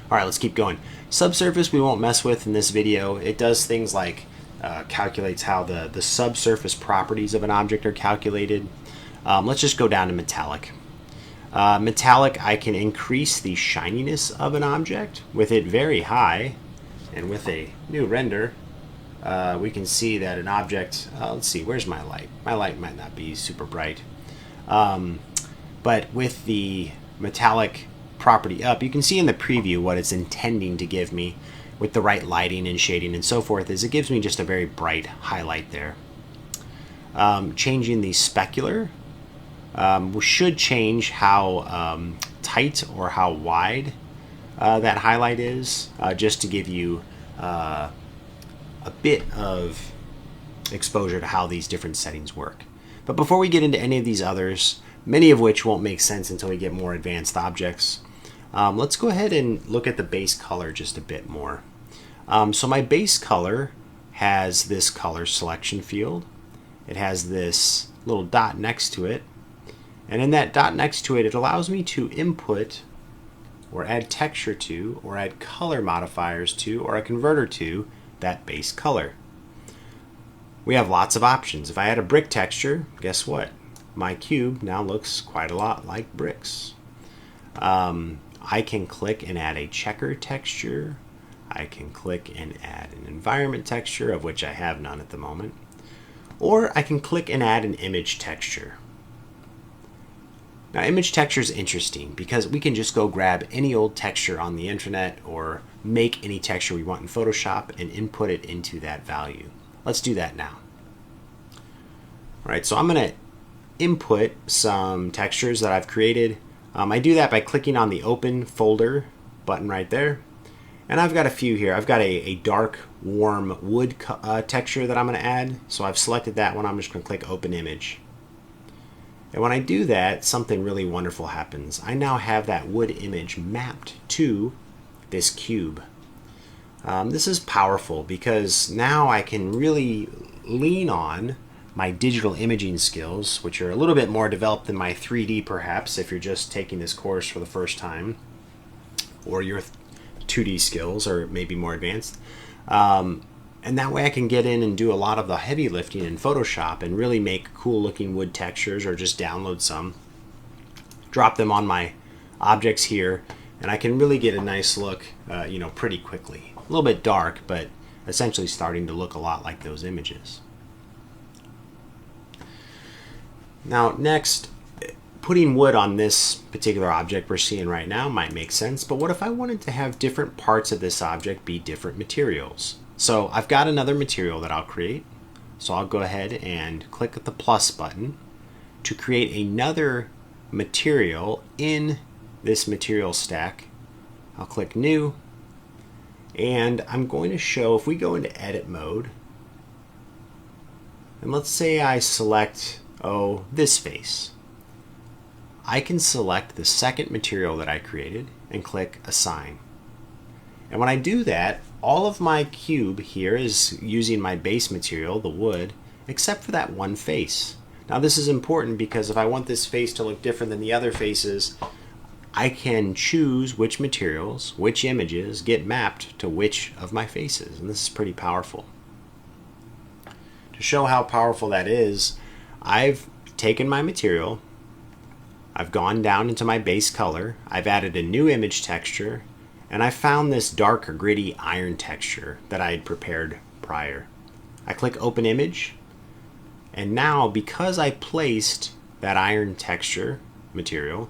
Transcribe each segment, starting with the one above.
All right, let's keep going. Subsurface we won't mess with in this video. It does things like calculates how the subsurface properties of an object are calculated. Let's just go down to metallic. Metallic, I can increase the shininess of an object with it very high, and with a new render, we can see that an object, let's see, where's my light? My light might not be super bright. But with the metallic property up, you can see in the preview what it's intending to give me with the right lighting and shading and so forth is it gives me just a very bright highlight there. Changing the specular should change how tight or how wide that highlight is, just to give you a bit of exposure to how these different settings work. But before we get into any of these others, many of which won't make sense until we get more advanced objects, let's go ahead and look at the base color just a bit more. So my base color has this color selection field. It has this little dot next to it. And in that dot next to it, it allows me to input or add texture to or add color modifiers to or a converter to that base color. We have lots of options. If I add a brick texture, guess what? My cube now looks quite a lot like bricks. I can click and add a checker texture. I can click and add an environment texture, of which I have none at the moment. Or I can click and add an image texture. Now, image texture is interesting because we can just go grab any old texture on the internet or make any texture we want in Photoshop and input it into that value. Let's do that now. All right, so I'm going to input some textures that I've created. I do that by clicking on the Open Folder button right there. And I've got a few here. I've got a dark, warm wood texture that I'm going to add. So I've selected that one. I'm just going to click Open Image. And when I do that, something really wonderful happens. I now have that wood image mapped to this cube. This is powerful because now I can really lean on my digital imaging skills, which are a little bit more developed than my 3D perhaps if you're just taking this course for the first time, or your 2D skills are maybe more advanced. And that way I can get in and do a lot of the heavy lifting in Photoshop and really make cool looking wood textures, or just download some, drop them on my objects here, and I can really get a nice look pretty quickly. A little bit dark, but essentially starting to look a lot like those images. Now next, putting wood on this particular object we're seeing right now might make sense, but what if I wanted to have different parts of this object be different materials? So I've got another material that I'll create. So I'll go ahead and click the plus button to create another material in this material stack. I'll click New, and I'm going to show, if we go into edit mode, and let's say I select, this face. I can select the second material that I created and click Assign. And when I do that, all of my cube here is using my base material, the wood, except for that one face. Now this is important because if I want this face to look different than the other faces, I can choose which materials, which images get mapped to which of my faces. And this is pretty powerful. To show how powerful that is, I've taken my material, I've gone down into my base color, I've added a new image texture, and I found this dark or gritty iron texture that I had prepared prior. I click Open Image, and now because I placed that iron texture material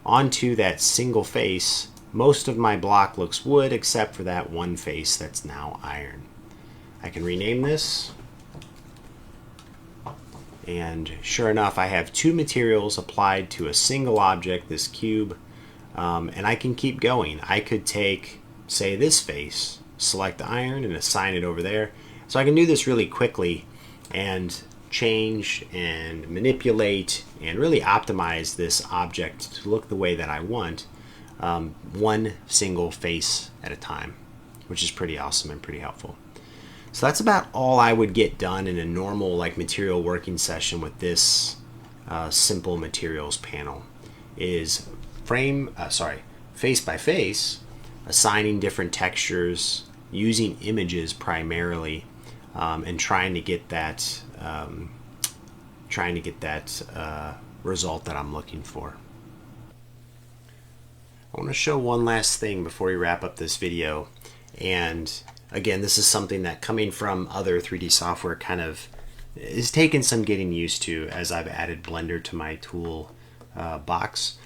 onto that single face, most of my block looks wood except for that one face that's now iron. I can rename this, and sure enough I have two materials applied to a single object, this cube. And I can keep going. I could take, say, this face, select the iron and assign it over there. So I can do this really quickly and change and manipulate and really optimize this object to look the way that I want, one single face at a time, which is pretty awesome and pretty helpful. So that's about all I would get done in a normal material working session with this simple materials panel, is face by face, assigning different textures, using images primarily, and trying to get that result that I'm looking for. I want to show one last thing before we wrap up this video, and again, this is something that, coming from other 3D software, kind of is taking some getting used to as I've added Blender to my tool box.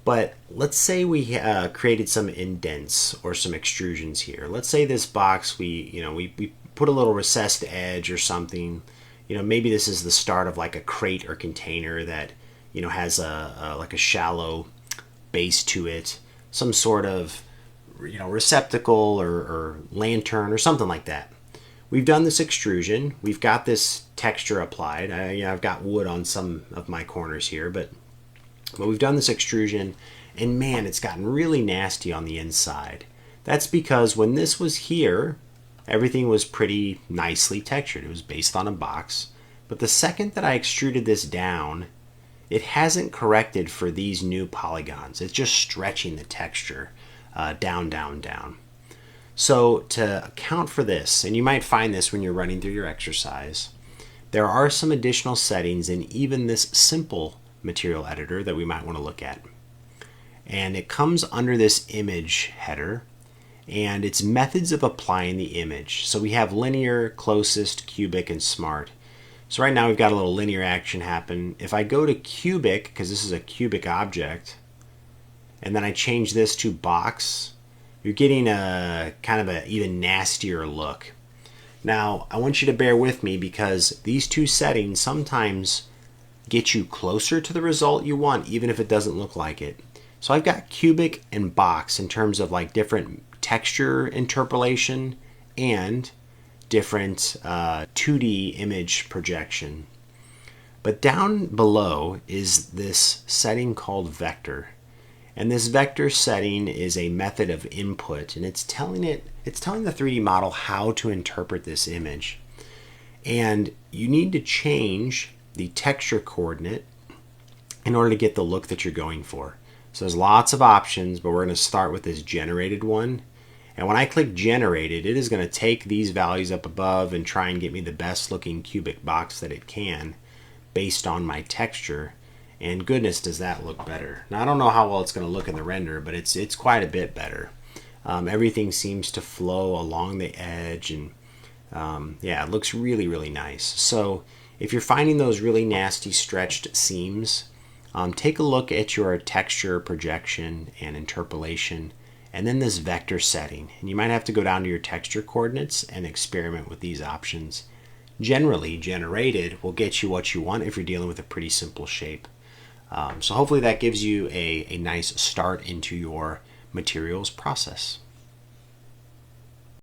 But let's say we created some indents or some extrusions here. Let's say this box, we put a little recessed edge or something. Maybe this is the start of like a crate or container that has like a shallow base to it, some sort of receptacle or lantern or something like that. We've done this extrusion. We've got this texture applied. I've got wood on some of my corners here, but we've done this extrusion, and man, it's gotten really nasty on the inside. That's because when this was here, everything was pretty nicely textured. It was based on a box. But the second that I extruded this down, it hasn't corrected for these new polygons. It's just stretching the texture down, down, down. So to account for this, and you might find this when you're running through your exercise, there are some additional settings in even this simple material editor that we might want to look at. And it comes under this image header, and it's methods of applying the image. So we have linear, closest, cubic, and smart. So right now we've got a little linear action happen. If I go to cubic, because this is a cubic object, and then I change this to box, you're getting a kind of an even nastier look. Now, I want you to bear with me, because these two settings sometimes get you closer to the result you want, even if it doesn't look like it. So I've got cubic and box in terms of like different texture interpolation and different 2D image projection. But down below is this setting called vector. And this vector setting is a method of input, and it's telling the 3D model how to interpret this image. And you need to change the texture coordinate in order to get the look that you're going for. So there's lots of options, but we're going to start with this generated one. And when I click generated, it is going to take these values up above and try and get me the best looking cubic box that it can based on my texture. And goodness, does that look better. Now, I don't know how well it's going to look in the render, but it's quite a bit better. Everything seems to flow along the edge, and yeah, it looks really, really nice. So if you're finding those really nasty stretched seams, take a look at your texture projection and interpolation, and then this vector setting. And you might have to go down to your texture coordinates and experiment with these options. Generally, generated will get you what you want if you're dealing with a pretty simple shape. So hopefully that gives you a nice start into your materials process.